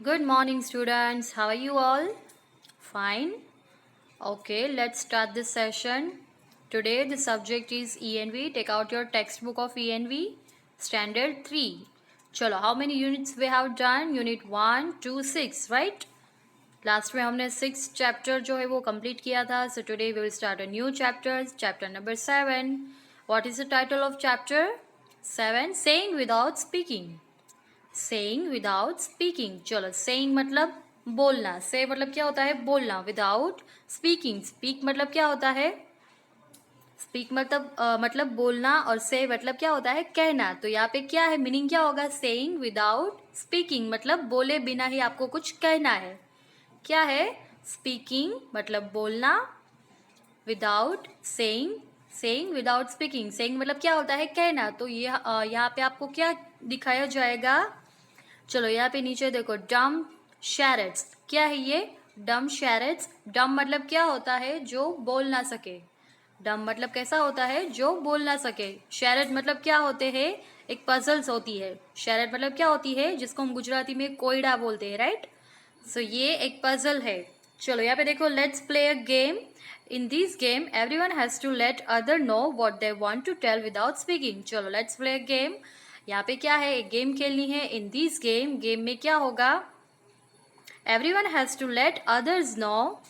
Good morning, students. How are you all? Fine. Okay, let's start this session. Today, the subject is ENV. Take out your textbook of ENV, Standard 3. Chalo, how many units we have done? Unit 1, 2, 6, right? Last में हमने 6 chapter जो है वो complete किया था. So today we will start a new chapter number 7. What is the title of chapter 7? Saying without speaking. Saying without speaking. चलो, saying मतलब बोलना. से मतलब क्या होता है? बोलना. Without speaking. स्पीक मतलब क्या होता है? स्पीक मतलब बोलना. और से मतलब क्या होता है? कहना. तो यहाँ पे क्या है? मीनिंग क्या होगा? सेइंग विदाउट स्पीकिंग मतलब बोले बिना ही आपको कुछ कहना है. क्या है? स्पीकिंग मतलब बोलना. Without saying. Saying without speaking. Saying मतलब क्या होता है? कहना. तो ये यहाँ पे आपको क्या दिखाया जाएगा? चलो यहाँ पे नीचे देखो, डम शैरेट्स. क्या है ये? डम शैरेट्स. डम मतलब क्या होता है? जो बोल ना सके. डम मतलब कैसा होता है? जो बोल ना सके. शैरेट मतलब क्या होते हैं? एक पजल्स होती है. शैरेट मतलब क्या होती है? जिसको हम गुजराती में कोयड़ा बोलते हैं, राइट? सो ये एक पजल है. चलो यहाँ पे देखो, let's play a game. In this game everyone has to let other know what they want to tell without speaking. चलो लेट्स प्ले अ गेम. यहाँ पे क्या है? एक गेम खेलनी है. इन दिस गेम में क्या होगा? Everyone has to let others know.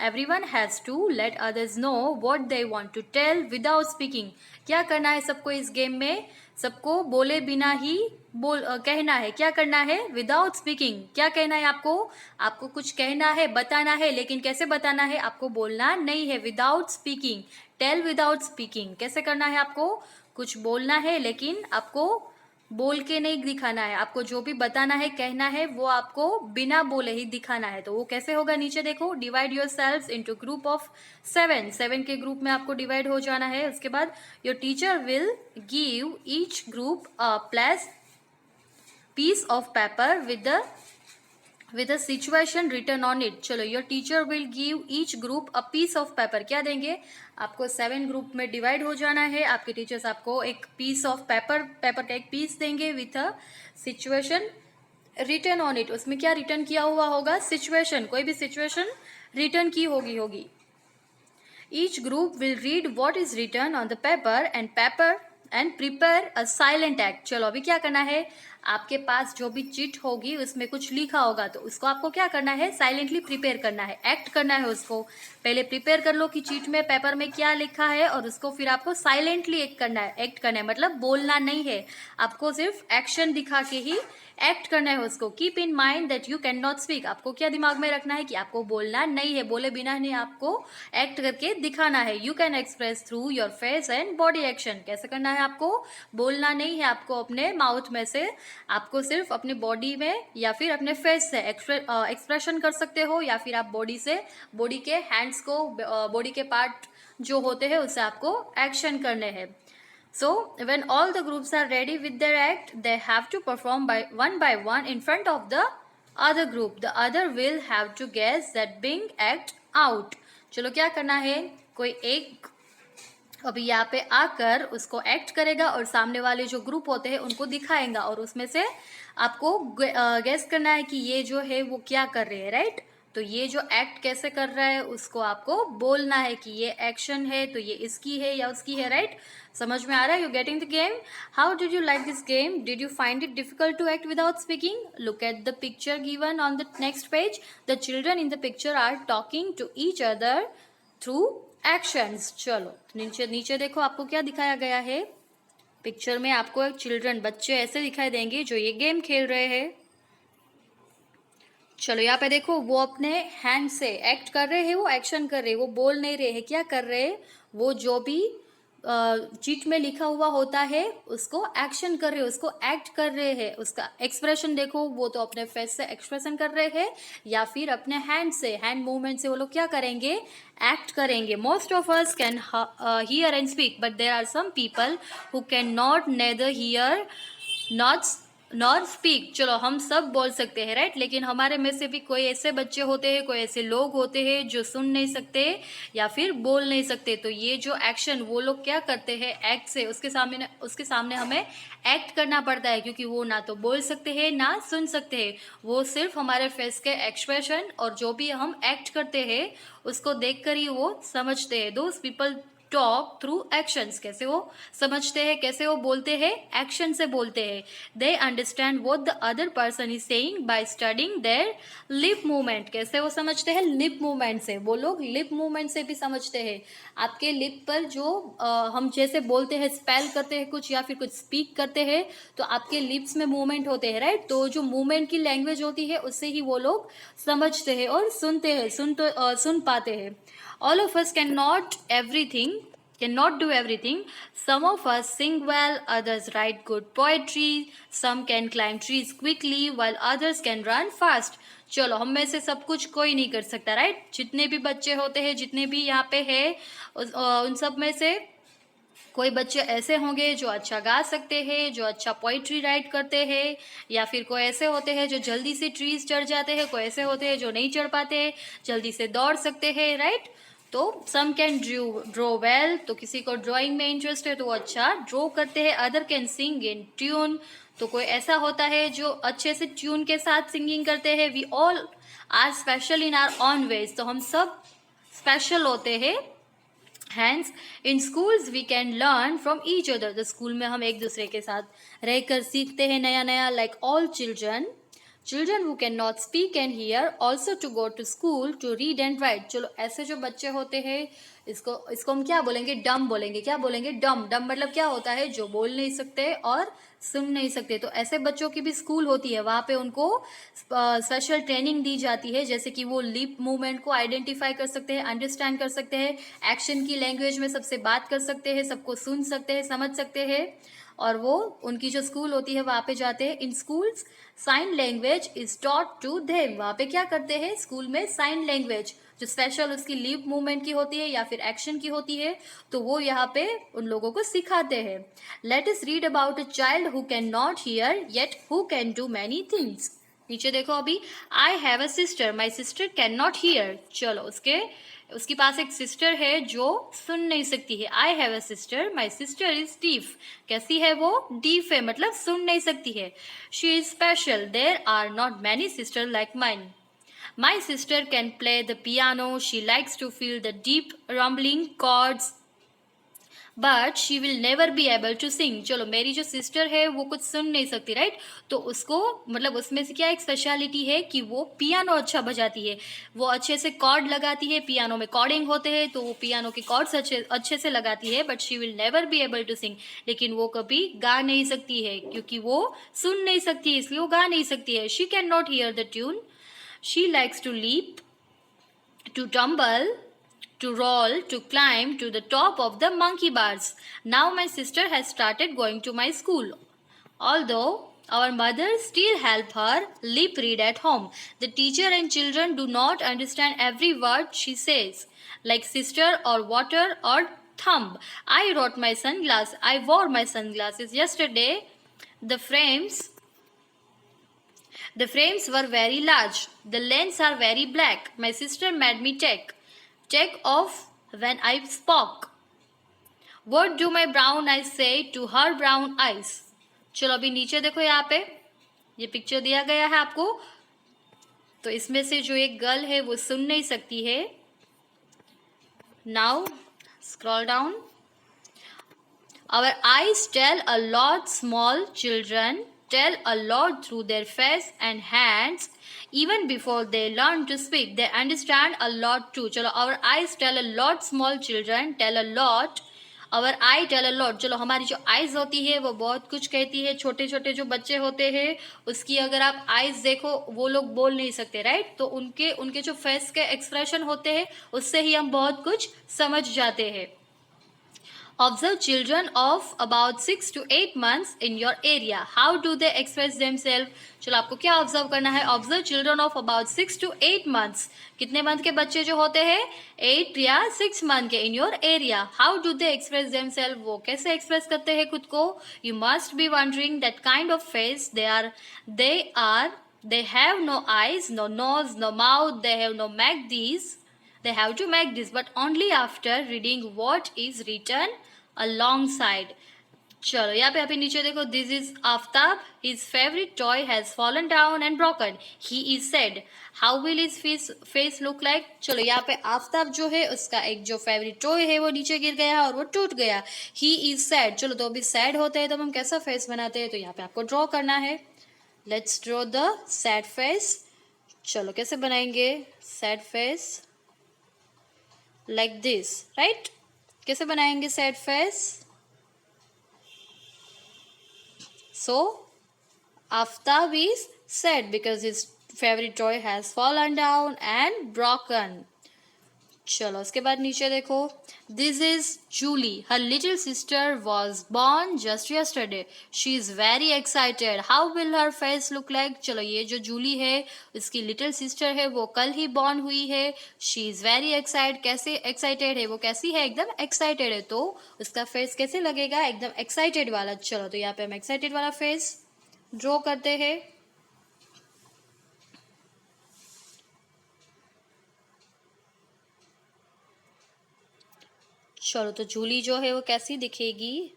Everyone has to let others know what they want to tell without speaking. क्या करना है सबको इस गेम में? सबको बोले बिना ही कहना है. क्या करना है? Without speaking. क्या कहना है आपको? आपको कुछ कहना है, बताना है. लेकिन कैसे बताना है? आपको बोलना नहीं है. Without speaking. Tell without speaking. कैसे करना है आपको? कुछ बोलना है लेकिन आपको बोल के नहीं दिखाना है. आपको जो भी बताना है, कहना है, वो आपको बिना बोले ही दिखाना है. तो वो कैसे होगा? नीचे देखो, divide your self into group of 7. 7 के ग्रुप में आपको डिवाइड हो जाना है. उसके बाद your teacher will give each group a plus piece of paper with a situation written on it. चलो, your teacher will give each group a piece of paper. क्या देंगे आपको? 7 ग्रुप में डिवाइड हो जाना है. आपके टीचर्स आपको एक पीस ऑफ पेपर का एक पीस देंगे with a situation written on it. उसमें क्या रिटर्न किया हुआ होगा? सिचुएशन. कोई भी सिचुएशन रिटर्न की होगी. Each group will read what is written on the paper and prepare a silent act. चलो अभी क्या करना है? आपके पास जो भी चिट होगी उसमें कुछ लिखा होगा, तो उसको आपको क्या करना है? साइलेंटली प्रिपेयर करना है. एक्ट करना है उसको. पहले प्रिपेयर कर लो कि चीट में, पेपर में क्या लिखा है, और उसको फिर आपको साइलेंटली एक्ट करना है. एक्ट करना है मतलब बोलना नहीं है. आपको सिर्फ एक्शन दिखा के ही एक्ट करना है उसको. Keep in mind that you can not speak. आपको क्या दिमाग में रखना है? कि आपको बोलना नहीं है. बोले बिना नहीं आपको एक्ट करके दिखाना है. You can express through your face and body action. कैसे करना है आपको? बोलना नहीं है आपको अपने माउथ में से. आपको सिर्फ अपने बॉडी में या फिर अपने फेस से एक्सप्रेशन कर सकते हो, या फिर आप बॉडी से, बॉडी के हैंड्स को, बॉडी के पार्ट जो होते हैं उससे आपको एक्शन करने हैं. So, when all the groups are ready with their act, they have to perform by one in front of the other group. The other will have to guess that being act out. चलो क्या करना है? कोई एक अभी यहाँ पे आकर उसको एक्ट करेगा और सामने वाले जो ग्रुप होते हैं उनको दिखाएगा, और उसमें से आपको गेस करना है कि ये जो है वो क्या कर रहे हैं, राइट? तो ये जो एक्ट कैसे कर रहा है उसको आपको बोलना है कि ये एक्शन है, तो ये इसकी है या उसकी है, राइट? समझ में आ रहा है? You getting the game? How did you like this game? Did you find it difficult to act without speaking? Look at the picture given on the next page. The children in the picture are talking to each other through actions. चलो नीचे नीचे देखो, आपको क्या दिखाया गया है? Picture में आपको एक चिल्ड्रन, बच्चे ऐसे दिखाई देंगे जो ये गेम खेल रहे हैं. चलो यहाँ पे देखो, वो अपने हैंड से एक्ट कर रहे हैं, वो एक्शन कर रहे हैं, वो बोल नहीं रहे हैं. क्या कर रहे हैं? वो जो भी चीट में लिखा हुआ होता है उसको एक्शन कर रहे हैं, उसको एक्ट कर रहे हैं. उसका एक्सप्रेशन देखो, वो तो अपने फेस से एक्सप्रेशन कर रहे हैं, या फिर अपने हैंड से, हैंड मूवमेंट से वो लोग क्या करेंगे? एक्ट करेंगे. Most of us can hear and speak, but there are some people who can not neither hear not nor speak. चलो हम सब बोल सकते हैं राइट, लेकिन हमारे में से भी कोई ऐसे बच्चे होते हैं, कोई ऐसे लोग होते हैं जो सुन नहीं सकते या फिर बोल नहीं सकते। तो ये जो एक्शन वो लोग क्या करते हैं, एक्ट से उसके सामने हमें एक्ट करना पड़ता है, क्योंकि वो ना तो बोल सकते हैं ना सुन सकते हैं। वो सिर्फ हमारे फेस के एक्सप्रेशन और जो भी हम एक्ट करते हैं उसको देख कर ही वो समझते हैं। Those people talk through actions. कैसे वो समझते हैं, कैसे वो बोलते हैं, एक्शन से बोलते हैं। They understand what the other person is saying by studying there lip movement. कैसे वो समझते हैं, लिप मूवमेंट से। वो लोग लिप मूवमेंट से भी समझते हैं। आपके लिप पर जो हम जैसे बोलते हैं, स्पेल करते हैं कुछ या फिर कुछ स्पीक करते हैं, तो आपके लिप्स में मूवमेंट होते हैं राइट। तो जो मूवमेंट की लैंग्वेज होती है उससे ही वो लोग समझते हैं और सुनते हैं, सुन पाते हैं। All of us cannot do everything. Some of us sing well, others write good poetry, some can climb trees quickly while others can run fast. चलो हम में से सब कुछ कोई नहीं कर सकता राइट। जितने भी बच्चे होते हैं, जितने भी यहाँ पे है, उन सब में से कोई बच्चे ऐसे होंगे जो अच्छा गा सकते हैं, जो अच्छा पोइट्री राइट करते हैं, या फिर कोई ऐसे होते हैं जो जल्दी से ट्रीज चढ़ जाते हैं, कोई ऐसे होते हैं जो नहीं चढ़ पाते, जल्दी से दौड़ सकते हैं राइट। तो सम कैन ड्रॉ वेल, तो किसी को ड्राइंग में इंटरेस्ट है तो वो अच्छा ड्रॉ करते हैं। Other can sing in tune, तो कोई ऐसा होता है जो अच्छे से ट्यून के साथ सिंगिंग करते हैं। We all are special in our own ways, तो हम सब स्पेशल होते हैं। Hence in schools we can learn from each other, तो स्कूल में हम एक दूसरे के साथ रहकर सीखते हैं नया नया। Like all children who can not speak and hear also to go to school to read and write. चलो ऐसे जो बच्चे होते हैं, इसको हम क्या बोलेंगे, डम बोलेंगे। क्या बोलेंगे, डम। डम मतलब क्या होता है, जो बोल नहीं सकते और सुन नहीं सकते। तो ऐसे बच्चों की भी स्कूल होती है, वहाँ पे उनको स्पेशल ट्रेनिंग दी जाती है, जैसे कि वो लिप मूवमेंट को आइडेंटिफाई कर सकते हैं, अंडरस्टैंड कर सकते हैं, एक्शन की लैंग्वेज में सबसे बात कर सकते हैं, सबको सुन सकते हैं, समझ सकते हैं। और वो उनकी जो स्कूल होती है वहाँ पे जाते हैं। In schools sign language is taught to them. वहाँ पे क्या करते हैं, स्कूल में साइन लैंग्वेज जो स्पेशल उसकी लिप मूवमेंट की होती है या फिर एक्शन की होती है, तो वो यहाँ पे उन लोगों को सिखाते हैं। Let us read about a child who can not here yet who can do many things. नीचे देखो अभी, I have a sister, my sister can not here. चलो उसके पास एक सिस्टर है जो सुन नहीं सकती है। I have a sister, my sister is deaf. कैसी है वो, डीफ है, मतलब सुन नहीं सकती है। She is special, there are not many sister like mine. My sister can play the piano. She likes to feel the deep rumbling chords, but she will never be able to sing. चलो मेरी जो sister है वो कुछ सुन नहीं सकती right, तो उसको मतलब उसमें से क्या एक स्पेशलिटी है कि वो पियानो अच्छा बजाती है। वो अच्छे से कॉर्ड लगाती है, पियानो में कॉर्डिंग होते हैं तो वो पियानो के कॉर्ड्स अच्छे से लगाती है, but she will never be able to sing. लेकिन वो कभी गा नहीं सकती है, क्योंकि वो सुन नहीं सकती है, इसलिए वो गा नहीं सकती है। She can not here the tune. She likes to leap, to tumble, to roll, to climb to the top of the monkey bars. Now my sister has started going to my school. Although our mothers still help her lip read at home, the teacher and children do not understand every word she says, like sister or water or thumb. I wore my sunglasses yesterday. The frames were very large. The lens are very black. My sister made me take off when I spoke. What do my brown eyes say to her brown eyes? चलो अभी नीचे देखो, यहाँ पे ये picture दिया गया है आपको। तो इसमें से जो एक गर्ल है वो सुन नहीं सकती है। Now scroll down. Our eyes tell a lot. Small children tell a lot through their face and hands. Even before they learn to speak, they understand a lot too. चलो our eyes tell a lot. Small children tell a lot. Our eye tell a lot. चलो हमारी जो eyes होती है वो बहुत कुछ कहती है। छोटे छोटे जो बच्चे होते हैं उसकी अगर आप आइज देखो, वो लोग बोल नहीं सकते राइट, तो उनके जो फेस के एक्सप्रेशन होते हैं उससे ही हम बहुत कुछ समझ जाते हैं। Observe children of about 6 to 8 months in your area. How do they express themselves? चलो आपको क्या ऑब्जर्व करना है? Observe children of about 6 to 8 months. कितने मंथ के बच्चे जो होते हैं? 8 या 6 मंथ के in your area. How do they express themselves? वो कैसे एक्सप्रेस करते हैं खुद को? You must be wondering that kind of face they have no eyes, no nose, no mouth, they have no make these. They have to make this, but only after reading what is written alongside. चलो यहाँ पे अभी नीचे देखो, this is Aftab, his favourite toy has fallen down and broken, he is sad, how will his face look like. चलो यहाँ पे आफ्ताब जो है उसका एक जो फेवरेट टॉय है वो नीचे गिर गया और वो टूट गया. He is sad. चलो तो अभी सैड होते हैं तो हम कैसा फेस बनाते हैं? तो यहाँ पे आपको ड्रॉ करना है. Let's draw the sad face. चलो कैसे बनाएंगे sad face? Like this, right? कैसे बनाएंगे sad face? So, Aftab is sad because his favorite toy has fallen down and broken. चलो उसके बाद नीचे देखो, this is Julie, her little sister was born just yesterday, she is very excited, how will her face look like. चलो ये जो जूली है उसकी लिटिल सिस्टर है, वो कल ही बॉर्न हुई है. She is very excited. कैसे एक्साइटेड है? वो कैसी है? एकदम एक्साइटेड है. तो उसका फेस कैसे लगेगा? एकदम एक्साइटेड वाला. चलो तो यहाँ पे हम एक्साइटेड वाला फेस ड्रॉ करते हैं. चलो तो जूली जो है वो कैसी दिखेगी?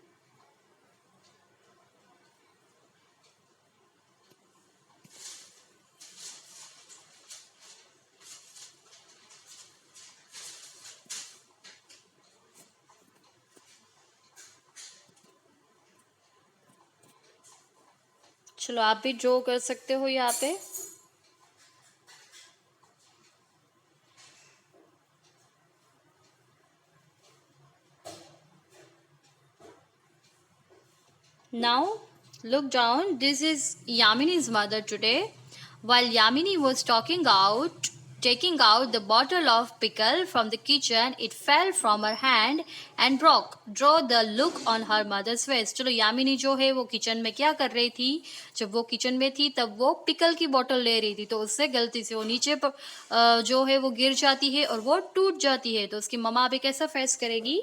चलो आप भी ड्रॉ कर सकते हो यहाँ पे. Now look down. This is Yamini's mother today. While Yamini was taking out the bottle of pickle from the kitchen, it fell from her hand and broke. Draw the look on her mother's face. चलो यामिनी जो है वो kitchen में क्या कर रही थी? जब वो किचन में थी तब वो पिकल की बोतल ले रही थी, तो उससे गलती से वो नीचे जो है वो गिर जाती है और वो टूट जाती है. तो उसकी मम्मा अभी कैसा फेस करेगी?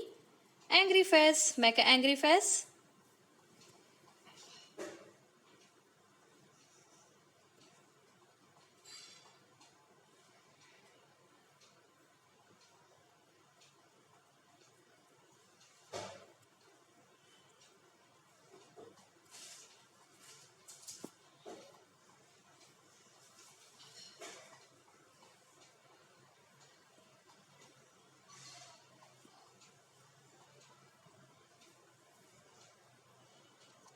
Angry face. Make angry face.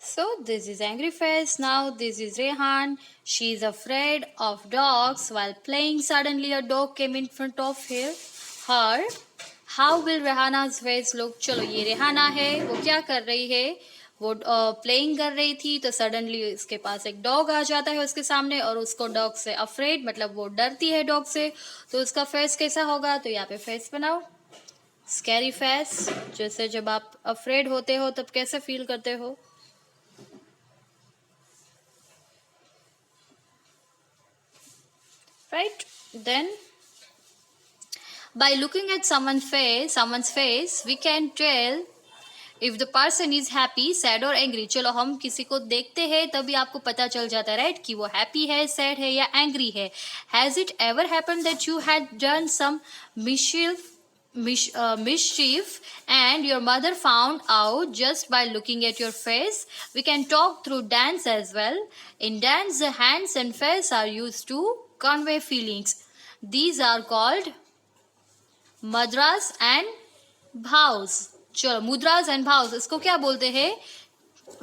So this is angry face. Now this is Rehan. She is afraid of dogs. While playing, suddenly a dog came in front of her. How will Rehana's face look? चलो ये रेहाना है, वो क्या कर रही है? वो playing कर रही थी तो सडनली इसके पास एक डॉग आ जाता है उसके सामने और उसको डॉग से अफ्रेड, मतलब वो डरती है डॉग से. तो उसका फेस कैसा होगा? तो यहाँ पे फेस बनाओ. Scary face. जैसे जब आप अफ्रेड होते हो तब कैसे फील करते हो? Right? Then by looking at someone's face, we can tell if the person is happy, sad or angry. चलो हम किसी को देखते हैं तभी आपको पता चल जाता है, राइट, कि वो हैप्पी है, सैड है या एंग्री है. Has it ever happened that you had done some mischief and your mother found out just by looking at your face? We can talk through dance as well. In dance, the hands and face are used to convey feelings. These are called mudras and bhaws. चलो मुद्राज and भाव्स, इसको क्या बोलते हैं?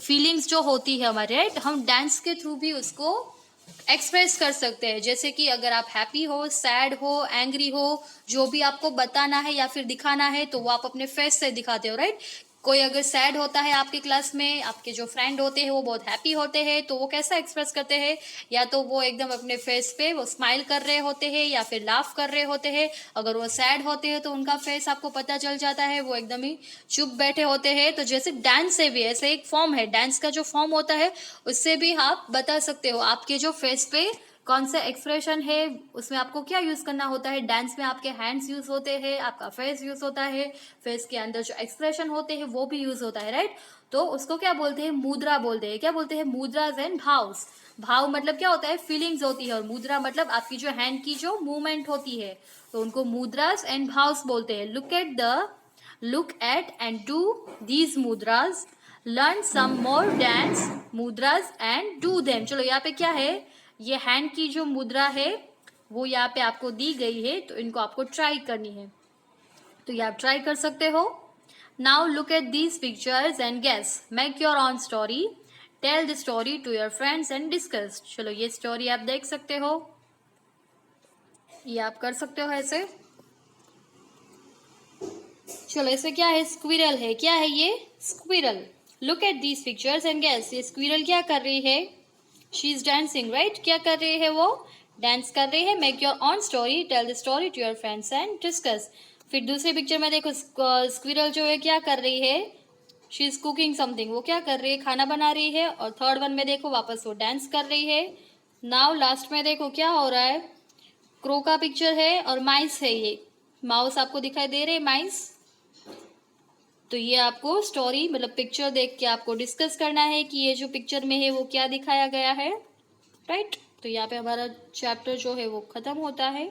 Feelings जो होती है हमारे, right, हम डांस के थ्रू भी उसको एक्सप्रेस कर सकते हैं. जैसे कि अगर आप हैप्पी हो, सैड हो, एंग्री हो, जो भी आपको बताना है या फिर दिखाना है तो वो आप अपने फेस से दिखाते हो, राइट. कोई अगर सैड होता है आपके क्लास में, आपके जो फ्रेंड होते हैं वो बहुत हैप्पी होते हैं, तो वो कैसा एक्सप्रेस करते हैं? या तो वो एकदम अपने फेस पे वो स्माइल कर रहे होते हैं या फिर लाफ कर रहे होते हैं। अगर वो सैड होते हैं तो उनका फेस आपको पता चल जाता है, वो एकदम ही चुप बैठे होते हैं। तो जैसे डांस से भी ऐसे एक फॉर्म है, डांस का जो फॉर्म होता है उससे भी आप बता सकते हो आपके जो फेस पे कौन सा एक्सप्रेशन है, उसमें आपको क्या यूज करना होता है। डांस में आपके हैंड्स यूज होते हैं, आपका फेस यूज होता है, फेस के अंदर जो एक्सप्रेशन होते हैं वो भी यूज होता है, राइट। तो उसको क्या बोलते हैं? मुद्रा बोलते हैं। क्या बोलते हैं? मुद्राज एंड भाव्स। भाव मतलब क्या होता है? फीलिंग्स होती है, और मुद्रा मतलब आपकी जो हैंड की जो मूवमेंट होती है, तो उनको मुद्रास एंड भाव्स बोलते हैं। Look at and do these mudras, learn some more dance mudras and do them. चलो यहाँ पे क्या है, ये हैंड की जो मुद्रा है वो यहाँ पे आपको दी गई है, तो इनको आपको ट्राई करनी है, तो ये आप ट्राई कर सकते हो। Now look at these pictures and guess, make your own story, tell the story to your friends and discuss. चलो ये स्टोरी आप देख सकते हो, ये आप कर सकते हो ऐसे। चलो इसमें क्या है? स्क्विरल है। क्या है ये? Squirrel. Look at these pictures and guess, ये स्क्विरल क्या कर रही है? She is dancing, right. क्या कर रही है? वो डांस कर रही है। Make your own story, tell the story to your friends and discuss. फिर दूसरे पिक्चर में देखो, स्क्विरल जो है क्या कर रही है? शी इज कुकिंग समथिंग, वो क्या कर रही है? खाना बना रही है। और थर्ड वन में देखो वापस वो डांस कर रही है। नाउ लास्ट में देखो क्या हो रहा है? क्रो का पिक्चर है और माइस है, ये माउस आपको दिखाई दे रहे हैं, माइस। तो ये आपको स्टोरी मतलब पिक्चर देख के आपको डिस्कस करना है कि ये जो पिक्चर में है वो क्या दिखाया गया है, राइट। तो यहाँ पे हमारा चैप्टर जो है वो खत्म होता है।